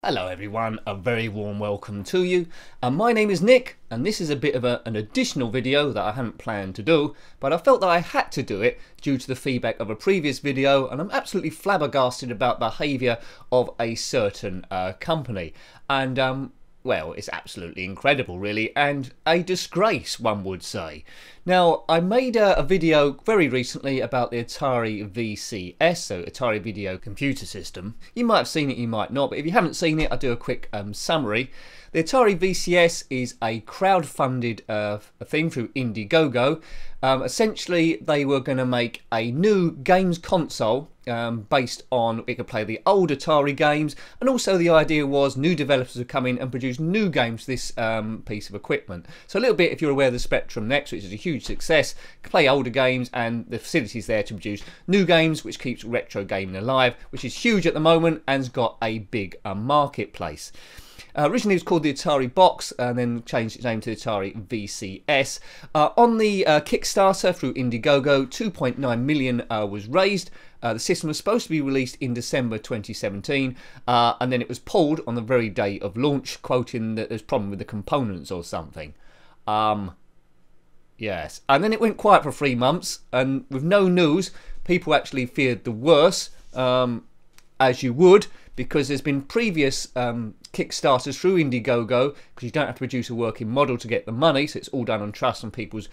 Hello everyone, a very warm welcome to you. My name is Nick and this is a bit of an additional video that I hadn't planned to do, but I felt that I had to do it due to the feedback of a previous video, and I'm absolutely flabbergasted about the behaviour of a certain company. And well, it's absolutely incredible really, and a disgrace, one would say. Now, I made a video very recently about the Atari VCS, so Atari Video Computer System. You might have seen it, you might not, but if you haven't seen it, I'll do a quick summary. The Atari VCS is a crowd-funded thing through Indiegogo. Essentially, they were going to make a new games console based on, it could play the old Atari games, and also the idea was new developers would come in and produce new games for this piece of equipment. So a little bit, if you're aware of the Spectrum Next, which is a huge success, can play older games, and the facilities there to produce new games, which keeps retro gaming alive, which is huge at the moment and's got a big marketplace. Originally it was called the Atari Box and then changed its name to the Atari VCS. On the Kickstarter through Indiegogo, 2.9 million was raised. The system was supposed to be released in December 2017 and then it was pulled on the very day of launch, quoting that there's a problem with the components or something. Yes, and then it went quiet for 3 months, and with no news, people actually feared the worst, as you would, because there's been previous Kickstarters through Indiegogo, because you don't have to produce a working model to get the money, so it's all done on trust and people's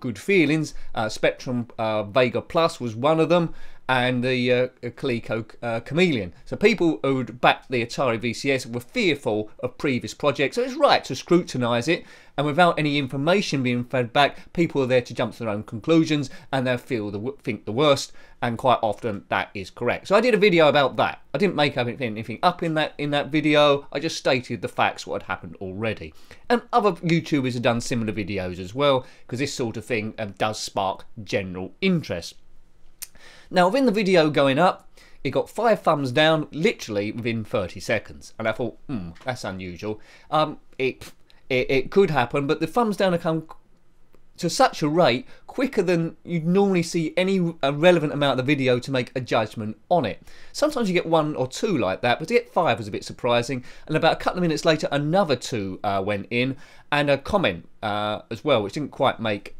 good feelings. Spectrum Vega Plus was one of them, and the Coleco Chameleon. So people who would back the Atari VCS were fearful of previous projects, so it's right to scrutinise it, and without any information being fed back, people are there to jump to their own conclusions and they'll think the worst, and quite often that is correct. So I did a video about that. I didn't make anything up in that video, I just stated the facts, what had happened already. And other YouTubers have done similar videos as well, because this sort of thing does spark general interest. Now, within the video going up, it got 5 thumbs down literally within 30 seconds. And I thought, that's unusual. It could happen, but the thumbs down have come to such a rate quicker than you'd normally see any relevant amount of the video to make a judgment on it. Sometimes you get 1 or 2 like that, but to get 5 was a bit surprising. And about a couple of minutes later, another 2 went in, and a comment as well, which didn't quite make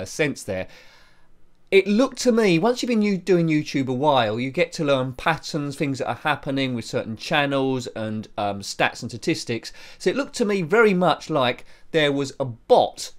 sense there. It looked to me, once you've been doing YouTube a while, you get to learn patterns, things that are happening with certain channels and stats and statistics. So it looked to me very much like there was a bot,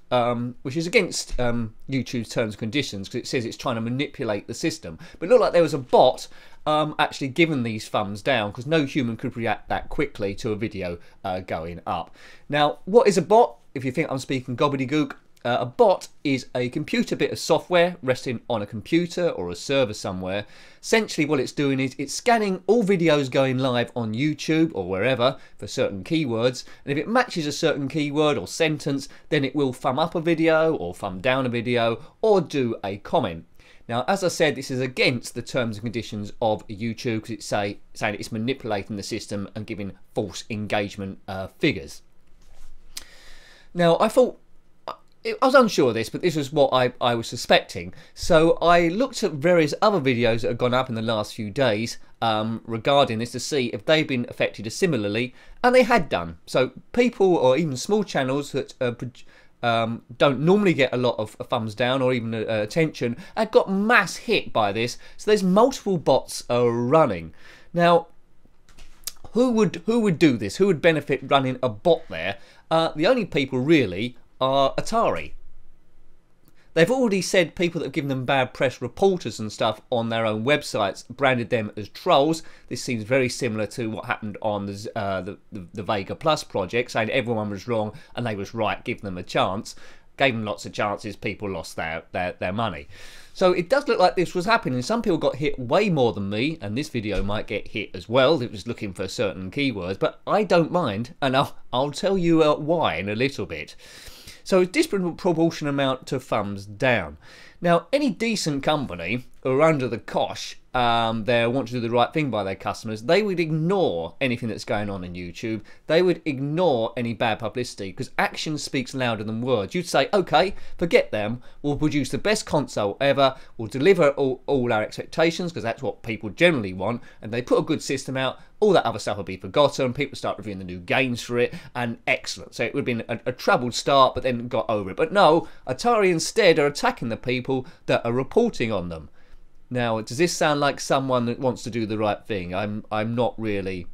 which is against YouTube's terms and conditions, because it says it's trying to manipulate the system. But it looked like there was a bot actually giving these thumbs down, because no human could react that quickly to a video going up. Now, what is a bot? If you think I'm speaking gobbledygook, a bot is a computer bit of software resting on a computer or a server somewhere. Essentially what it's doing is it's scanning all videos going live on YouTube or wherever for certain keywords, and if it matches a certain keyword or sentence, then it will thumb up a video or thumb down a video or do a comment. Now, as I said, this is against the terms and conditions of YouTube, because it's saying it's manipulating the system and giving false engagement figures. Now, I was unsure of this, but this was what I was suspecting. So I looked at various other videos that have gone up in the last few days regarding this to see if they've been affected similarly, and they had done. So people, or even small channels that don't normally get a lot of thumbs down or even attention, had got mass hit by this. So there's multiple bots running. Now, who would do this? Who would benefit running a bot there? The only people really are Atari. They've already said people that have given them bad press, reporters and stuff on their own websites, branded them as trolls. This seems very similar to what happened on the Vega Plus project, saying everyone was wrong and they was right, give them a chance. Gave them lots of chances, people lost their money. So it does look like this was happening. Some people got hit way more than me, and this video might get hit as well. It was looking for certain keywords, but I don't mind, and I'll tell you why in a little bit. So a disproportionate amount to thumbs down. Now, any decent company who are under the cosh, they want to do the right thing by their customers, they would ignore anything that's going on YouTube. They would ignore any bad publicity, because action speaks louder than words. You'd say, okay, forget them, we'll produce the best console ever, we'll deliver all our expectations, because that's what people generally want, and they put a good system out, all that other stuff will be forgotten, people start reviewing the new games for it, and excellent. So it would have been a troubled start, but then got over it. But no, Atari instead are attacking the people that are reporting on them. Now, does this sound like someone that wants to do the right thing? I'm not really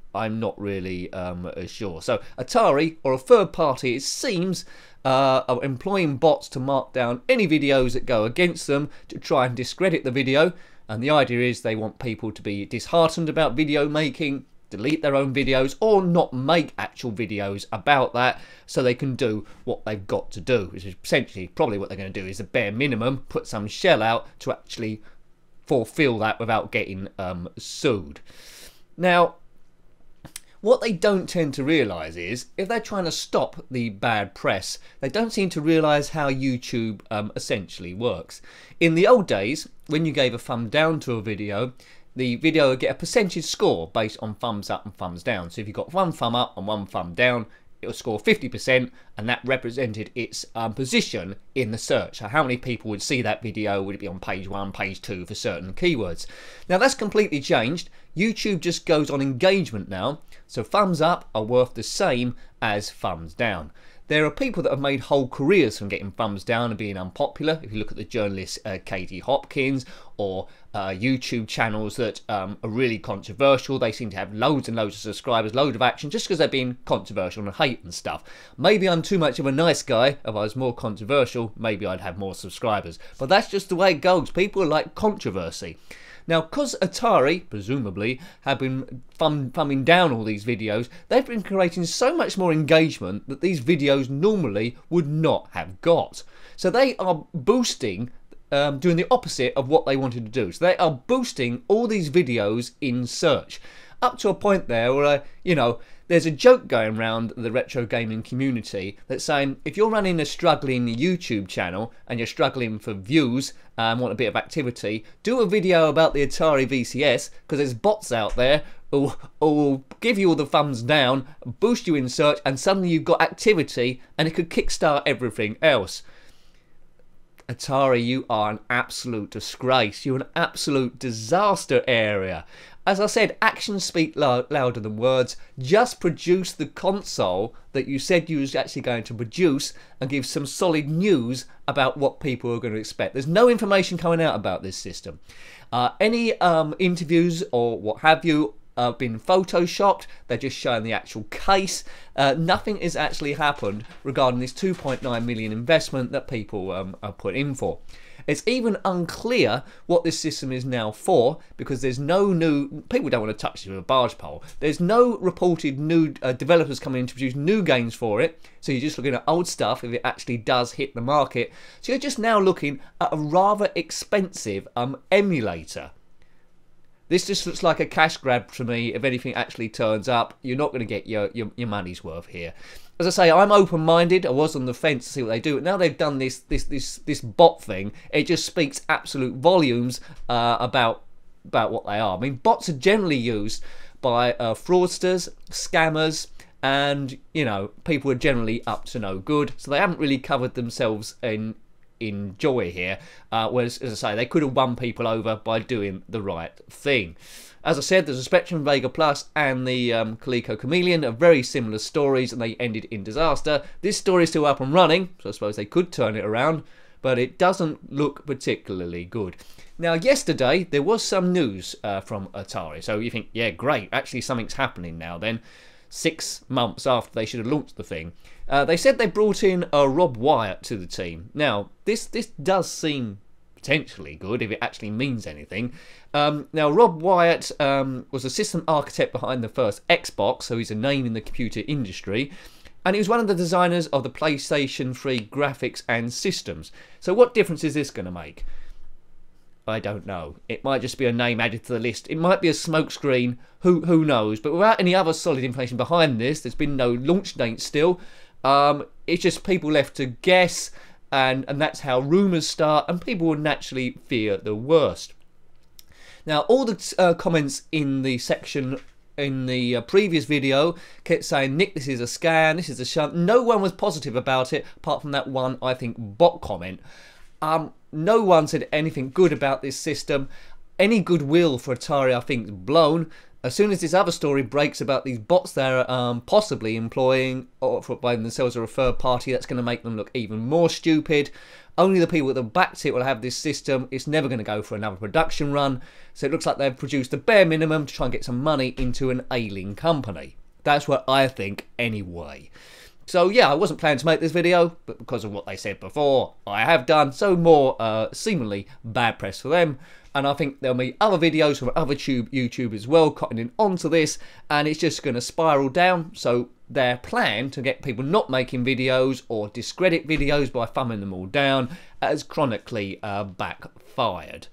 sure. So Atari, or a third party, it seems, are employing bots to mark down any videos that go against them to try and discredit the video. And the idea is they want people to be disheartened about video making, delete their own videos, or not make actual videos about that, so they can do what they've got to do, which is essentially probably what they're going to do, is the bare minimum, put some shell out to actually fulfill that without getting sued. Now, what they don't tend to realise is, if they're trying to stop the bad press, they don't seem to realise how YouTube essentially works. In the old days, when you gave a thumb down to a video, the video would get a percentage score based on thumbs up and thumbs down. So if you got one thumb up and one thumb down, it would score 50%, and that represented its position in the search. So how many people would see that video? Would it be on page 1, page 2 for certain keywords? Now that's completely changed. YouTube just goes on engagement now, so thumbs up are worth the same as thumbs down. There are people that have made whole careers from getting thumbs down and being unpopular. If you look at the journalist Katie Hopkins, or YouTube channels that are really controversial, they seem to have loads and loads of subscribers, loads of action, just because they're being controversial and hate and stuff. Maybe I'm too much of a nice guy. If I was more controversial, maybe I'd have more subscribers. But that's just the way it goes. People like controversy. Now, because Atari, presumably, have been thumbing down all these videos, they've been creating so much more engagement that these videos normally would not have got. So they are boosting, doing the opposite of what they wanted to do. So they are boosting all these videos in search. Up to a point there where, you know, there's a joke going around the retro gaming community that's saying, if you're running a struggling YouTube channel and you're struggling for views and want a bit of activity, do a video about the Atari VCS, because there's bots out there who will give you all the thumbs down, boost you in search, and suddenly you've got activity and it could kickstart everything else. Atari, you are an absolute disgrace. You're an absolute disaster area. As I said, actions speak louder than words. Just produce the console that you said you was actually going to produce, and give some solid news about what people are going to expect. There's no information coming out about this system. Any interviews or what have you been photoshopped. They're just showing the actual case. Nothing has actually happened regarding this 2.9 million investment that people are put in for. It's even unclear what this system is now for, because there's no new, people don't want to touch it with a barge pole. There's no reported new developers coming in to produce new games for it, so you're just looking at old stuff if it actually does hit the market. So you're just now looking at a rather expensive emulator. This just looks like a cash grab to me. If anything actually turns up, you're not going to get your money's worth here. As I say, I'm open-minded. I was on the fence to see what they do. Now they've done this bot thing. It just speaks absolute volumes about what they are. I mean, bots are generally used by fraudsters, scammers, and, you know, people are generally up to no good. So they haven't really covered themselves in joy here, whereas, as I say, they could have won people over by doing the right thing. As I said, there's a Spectrum Vega Plus and the Coleco Chameleon are very similar stories, and they ended in disaster. This story is still up and running, so I suppose they could turn it around, but it doesn't look particularly good. Now, yesterday there was some news from Atari, so you think, yeah, great, actually something's happening now then. 6 months after they should have launched the thing. They said they brought in Rob Wyatt to the team. Now, this does seem potentially good if it actually means anything. Now, Rob Wyatt was a system architect behind the first Xbox, so he's a name in the computer industry. And he was one of the designers of the PlayStation 3 graphics and systems. So what difference is this going to make? I don't know. It might just be a name added to the list. It might be a smokescreen. Who knows? But without any other solid information behind this, there's been no launch date still. It's just people left to guess. and that's how rumours start, and people will naturally fear the worst. Now, all the comments in the section in the previous video kept saying, Nick, this is a scam, this is a shunt. No one was positive about it, apart from that one, I think, bot comment. No one said anything good about this system. Any goodwill for Atari, I think, is blown. As soon as this other story breaks about these bots they're possibly employing or by themselves or a third party, that's going to make them look even more stupid. Only the people that have backed it will have this system. It's never going to go for another production run. So it looks like they've produced the bare minimum to try and get some money into an ailing company. That's what I think anyway. So yeah, I wasn't planning to make this video, but because of what they said before, I have done. So more seemingly bad press for them. And I think there'll be other videos from other YouTube as well cottoning onto this, and it's just going to spiral down. So their plan to get people not making videos or discredit videos by thumbing them all down has chronically backfired.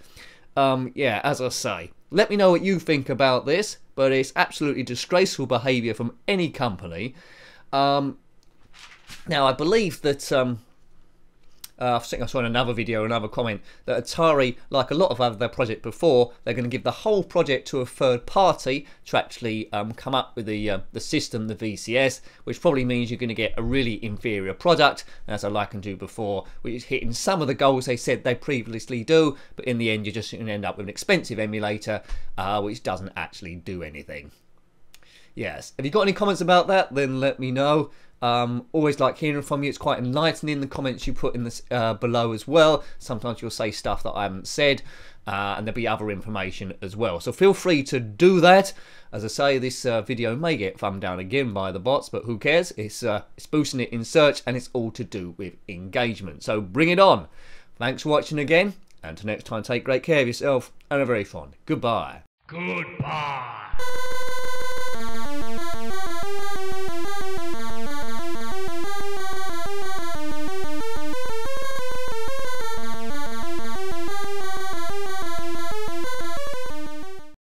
Yeah, as I say, let me know what you think about this, but it's absolutely disgraceful behaviour from any company. Now, I believe that I think I saw in another video, another comment, that Atari, like a lot of other projects before, they're going to give the whole project to a third party to actually come up with the system, the VCS, which probably means you're going to get a really inferior product, as I likened to before, which is hitting some of the goals they said they previously do, but in the end you're just going to end up with an expensive emulator, which doesn't actually do anything. Yes, if you've got any comments about that, then let me know. Always like hearing from you. It's quite enlightening, the comments you put in this below as well. Sometimes you'll say stuff that I haven't said, and there'll be other information as well. So feel free to do that. As I say, this video may get thumbed down again by the bots, but who cares? It's boosting it in search, and it's all to do with engagement. So bring it on. Thanks for watching again, and until next time, take great care of yourself, and a very fond goodbye. Goodbye.